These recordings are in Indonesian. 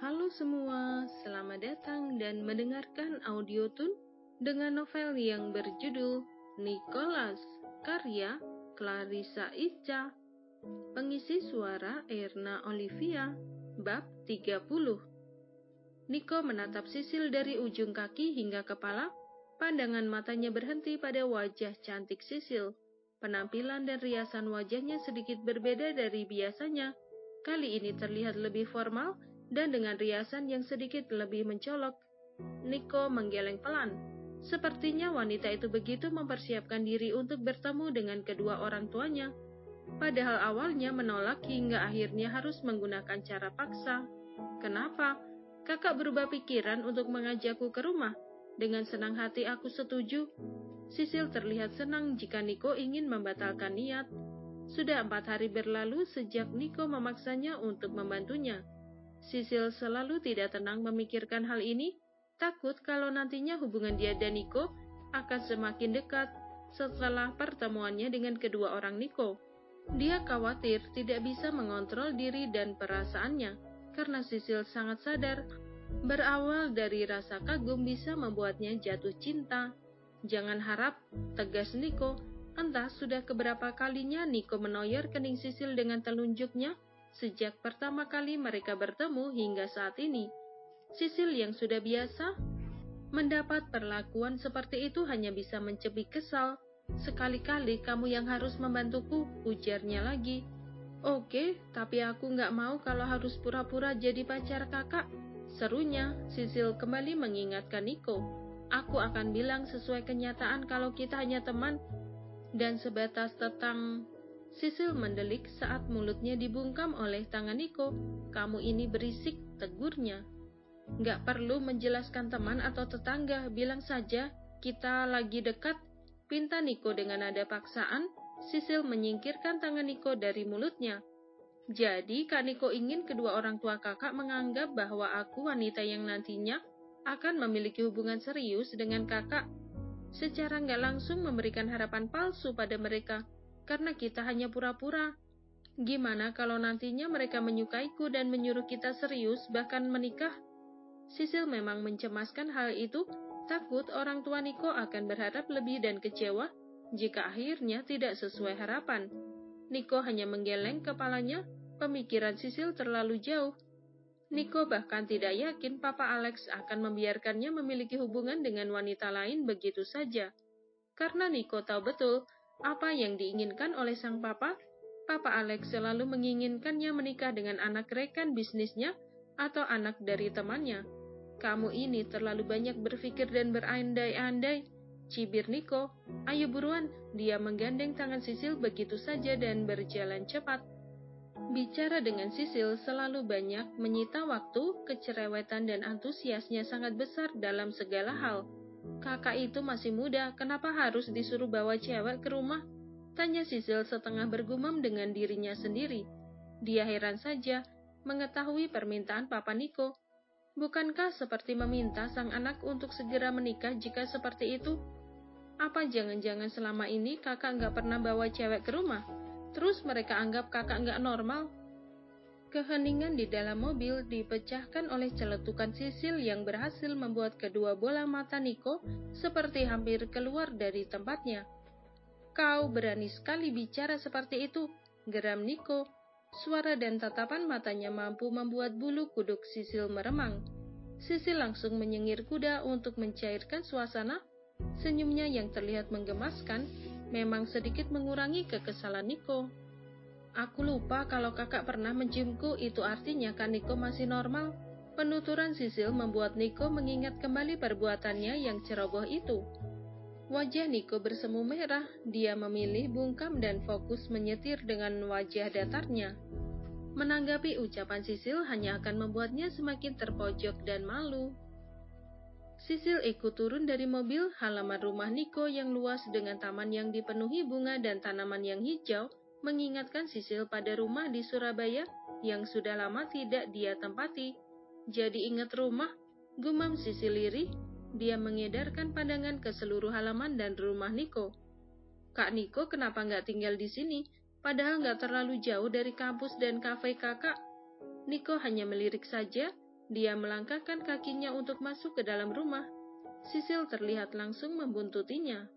Halo semua, selamat datang dan mendengarkan audio tun dengan novel yang berjudul Nicholas, karya Clarissa Ica. Pengisi suara Erna Olivia, bab 30. Nico menatap Sisil dari ujung kaki hingga kepala. Pandangan matanya berhenti pada wajah cantik Sisil. Penampilan dan riasan wajahnya sedikit berbeda dari biasanya. Kali ini terlihat lebih formal dan dengan riasan yang sedikit lebih mencolok. Nico menggeleng pelan. Sepertinya wanita itu begitu mempersiapkan diri untuk bertemu dengan kedua orang tuanya. Padahal awalnya menolak hingga akhirnya harus menggunakan cara paksa. Kenapa? Kakak berubah pikiran untuk mengajakku ke rumah. Dengan senang hati aku setuju. Sisil terlihat senang jika Nico ingin membatalkan niat. Sudah 4 hari berlalu sejak Nico memaksanya untuk membantunya. Sisil selalu tidak tenang memikirkan hal ini, takut kalau nantinya hubungan dia dan Nico akan semakin dekat setelah pertemuannya dengan kedua orang Nico. Dia khawatir tidak bisa mengontrol diri dan perasaannya, karena Sisil sangat sadar, berawal dari rasa kagum bisa membuatnya jatuh cinta. Jangan harap, tegas Nico. Entah sudah keberapa kalinya Nico menoyor kening Sisil dengan telunjuknya, sejak pertama kali mereka bertemu hingga saat ini. Sisil yang sudah biasa mendapat perlakuan seperti itu hanya bisa mencubit kesal. Sekali-kali kamu yang harus membantuku, ujarnya lagi. Oke, tapi aku nggak mau kalau harus pura-pura jadi pacar kakak, serunya. Sisil kembali mengingatkan Nico. Aku akan bilang sesuai kenyataan kalau kita hanya teman dan sebatas tetang. Sisil mendelik saat mulutnya dibungkam oleh tangan Nico. Kamu ini berisik, tegurnya. Nggak perlu menjelaskan teman atau tetangga, bilang saja kita lagi dekat, pinta Nico dengan nada paksaan. Sisil menyingkirkan tangan Nico dari mulutnya. Jadi Kak Nico ingin kedua orang tua kakak menganggap bahwa aku wanita yang nantinya akan memiliki hubungan serius dengan kakak. Secara nggak langsung memberikan harapan palsu pada mereka, karena kita hanya pura-pura. Gimana kalau nantinya mereka menyukaiku dan menyuruh kita serius bahkan menikah? Sisil memang mencemaskan hal itu, takut orang tua Nico akan berharap lebih dan kecewa jika akhirnya tidak sesuai harapan. Nico hanya menggeleng kepalanya, pemikiran Sisil terlalu jauh. Nico bahkan tidak yakin Papa Alex akan membiarkannya memiliki hubungan dengan wanita lain begitu saja. Karena Nico tahu betul apa yang diinginkan oleh sang papa. Papa Alex selalu menginginkannya menikah dengan anak rekan bisnisnya atau anak dari temannya. Kamu ini terlalu banyak berpikir dan berandai-andai, cibir Nico. Ayo buruan, dia menggandeng tangan Sisil begitu saja dan berjalan cepat. Bicara dengan Sisil selalu banyak menyita waktu, kecerewetan dan antusiasnya sangat besar dalam segala hal. Kakak itu masih muda, kenapa harus disuruh bawa cewek ke rumah? Tanya Sisil setengah bergumam dengan dirinya sendiri. Dia heran saja mengetahui permintaan Papa Nico. Bukankah seperti meminta sang anak untuk segera menikah jika seperti itu? Apa jangan-jangan selama ini kakak nggak pernah bawa cewek ke rumah? Terus mereka anggap kakak nggak normal? Keheningan di dalam mobil dipecahkan oleh celetukan Sisil yang berhasil membuat kedua bola mata Nico seperti hampir keluar dari tempatnya. Kau berani sekali bicara seperti itu, geram Nico. Suara dan tatapan matanya mampu membuat bulu kuduk Sisil meremang. Sisil langsung menyengir kuda untuk mencairkan suasana. Senyumnya yang terlihat menggemaskan memang sedikit mengurangi kekesalan Nico. Aku lupa kalau kakak pernah menciumku, itu artinya kan Nico masih normal. Penuturan Sisil membuat Nico mengingat kembali perbuatannya yang ceroboh itu. Wajah Nico bersemu merah, dia memilih bungkam dan fokus menyetir dengan wajah datarnya. Menanggapi ucapan Sisil hanya akan membuatnya semakin terpojok dan malu. Sisil ikut turun dari mobil. Halaman rumah Nico yang luas dengan taman yang dipenuhi bunga dan tanaman yang hijau mengingatkan Sisil pada rumah di Surabaya yang sudah lama tidak dia tempati. Jadi ingat rumah, gumam Sisil lirih. Dia mengedarkan pandangan ke seluruh halaman dan rumah Nico. Kak Nico kenapa nggak tinggal di sini? Padahal nggak terlalu jauh dari kampus dan kafe kakak. Nico hanya melirik saja. Dia melangkahkan kakinya untuk masuk ke dalam rumah. Sisil terlihat langsung membuntutinya.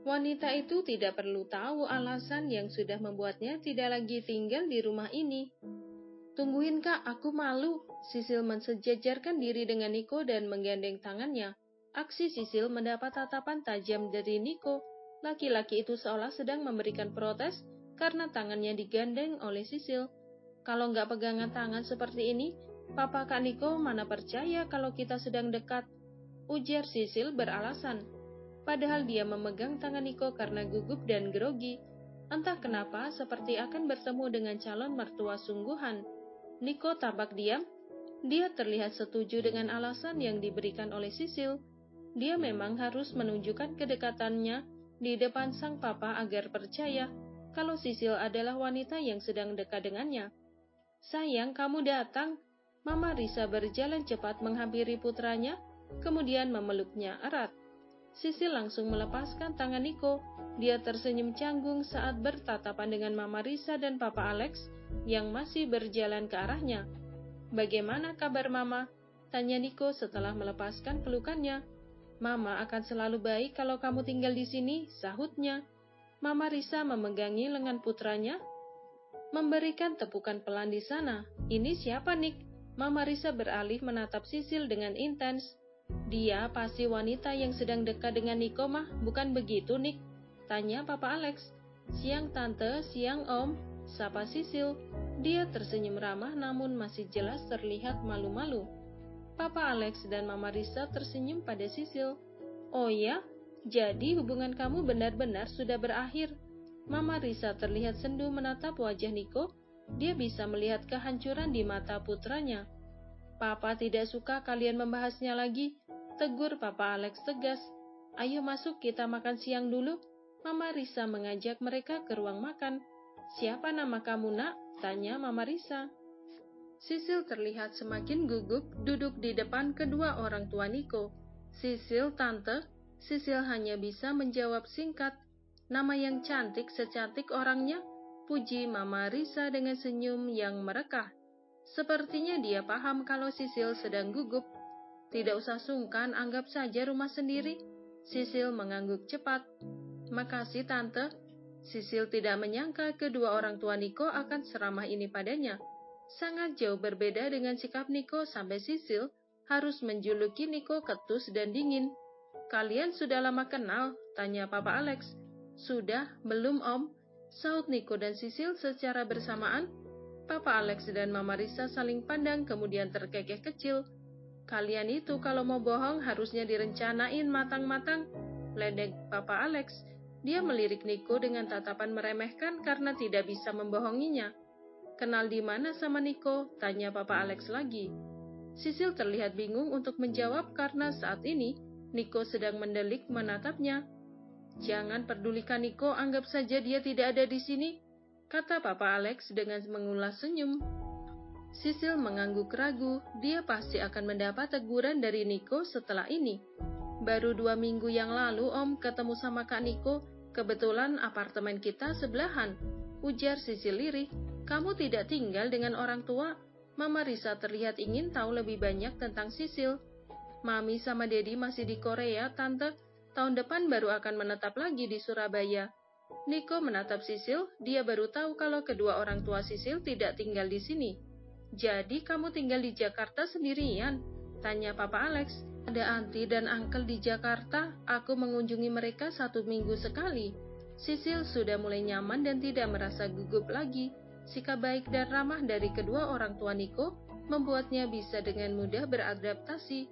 Wanita itu tidak perlu tahu alasan yang sudah membuatnya tidak lagi tinggal di rumah ini. Tungguin Kak, aku malu. Sisil mensejajarkan diri dengan Niko dan menggandeng tangannya. Aksi Sisil mendapat tatapan tajam dari Niko. Laki-laki itu seolah sedang memberikan protes karena tangannya digandeng oleh Sisil. Kalau nggak pegangan tangan seperti ini, Papa Kak Niko mana percaya kalau kita sedang dekat, ujar Sisil beralasan. Padahal dia memegang tangan Niko karena gugup dan grogi. Entah kenapa seperti akan bertemu dengan calon mertua sungguhan. Niko tampak diam. Dia terlihat setuju dengan alasan yang diberikan oleh Sisil. Dia memang harus menunjukkan kedekatannya di depan sang papa agar percaya kalau Sisil adalah wanita yang sedang dekat dengannya. Sayang, kamu datang. Mama Risa berjalan cepat menghampiri putranya, kemudian memeluknya erat. Sisil langsung melepaskan tangan Niko. Dia tersenyum canggung saat bertatapan dengan Mama Risa dan Papa Alex yang masih berjalan ke arahnya. Bagaimana kabar Mama? Tanya Niko setelah melepaskan pelukannya. Mama akan selalu baik kalau kamu tinggal di sini, sahutnya. Mama Risa memegangi lengan putranya, memberikan tepukan pelan di sana. Ini siapa, Nick? Mama Risa beralih menatap Sisil dengan intens. Dia pasti wanita yang sedang dekat dengan Niko mah, bukan begitu, Nick? Tanya Papa Alex. Siang Tante, siang Om, sapa Sisil. Dia tersenyum ramah namun masih jelas terlihat malu-malu. Papa Alex dan Mama Risa tersenyum pada Sisil. Oh ya, jadi hubungan kamu benar-benar sudah berakhir. Mama Risa terlihat sendu menatap wajah Niko. Dia bisa melihat kehancuran di mata putranya. Papa tidak suka kalian membahasnya lagi, tegur Papa Alex tegas. Ayo masuk kita makan siang dulu. Mama Risa mengajak mereka ke ruang makan. Siapa nama kamu nak? Tanya Mama Risa. Sisil terlihat semakin gugup duduk di depan kedua orang tua Niko. Sisil, Tante. Sisil hanya bisa menjawab singkat. Nama yang cantik secantik orangnya, puji Mama Risa dengan senyum yang merekah. Sepertinya dia paham kalau Sisil sedang gugup. Tidak usah sungkan, anggap saja rumah sendiri. Sisil mengangguk cepat. Makasih Tante. Sisil tidak menyangka kedua orang tua Niko akan seramah ini padanya. Sangat jauh berbeda dengan sikap Niko sampai Sisil harus menjuluki Niko ketus dan dingin. Kalian sudah lama kenal? Tanya Papa Alex. Sudah, belum Om? Sahut Niko dan Sisil secara bersamaan. Papa Alex dan Mama Risa saling pandang kemudian terkekeh kecil. Kalian itu kalau mau bohong harusnya direncanain matang-matang. Ledek Papa Alex. Dia melirik Niko dengan tatapan meremehkan karena tidak bisa membohonginya. Kenal di mana sama Niko? Tanya Papa Alex lagi. Sisil terlihat bingung untuk menjawab karena saat ini Niko sedang mendelik menatapnya. Jangan pedulikan Niko, anggap saja dia tidak ada di sini, kata Papa Alex dengan mengulas senyum. Sisil mengangguk ragu, dia pasti akan mendapat teguran dari Niko setelah ini. Baru 2 minggu yang lalu Om ketemu sama Kak Niko, kebetulan apartemen kita sebelahan, ujar Sisil lirih. Kamu tidak tinggal dengan orang tua? Mama Risa terlihat ingin tahu lebih banyak tentang Sisil. Mami sama Dedi masih di Korea, Tante. Tahun depan baru akan menetap lagi di Surabaya. Niko menatap Sisil, dia baru tahu kalau kedua orang tua Sisil tidak tinggal di sini. Jadi kamu tinggal di Jakarta sendirian? Tanya Papa Alex. Ada anti dan uncle di Jakarta, aku mengunjungi mereka 1 minggu sekali. Sisil sudah mulai nyaman dan tidak merasa gugup lagi. Sikap baik dan ramah dari kedua orang tua Niko membuatnya bisa dengan mudah beradaptasi.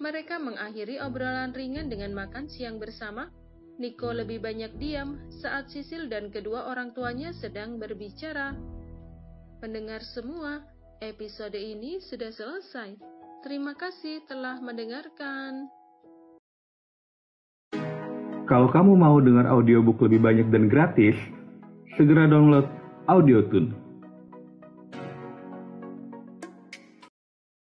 Mereka mengakhiri obrolan ringan dengan makan siang bersama. Niko lebih banyak diam saat Sisil dan kedua orang tuanya sedang berbicara. Pendengar semua, episode ini sudah selesai. Terima kasih telah mendengarkan. Kalau kamu mau dengar audiobook lebih banyak dan gratis, segera download Audiotune.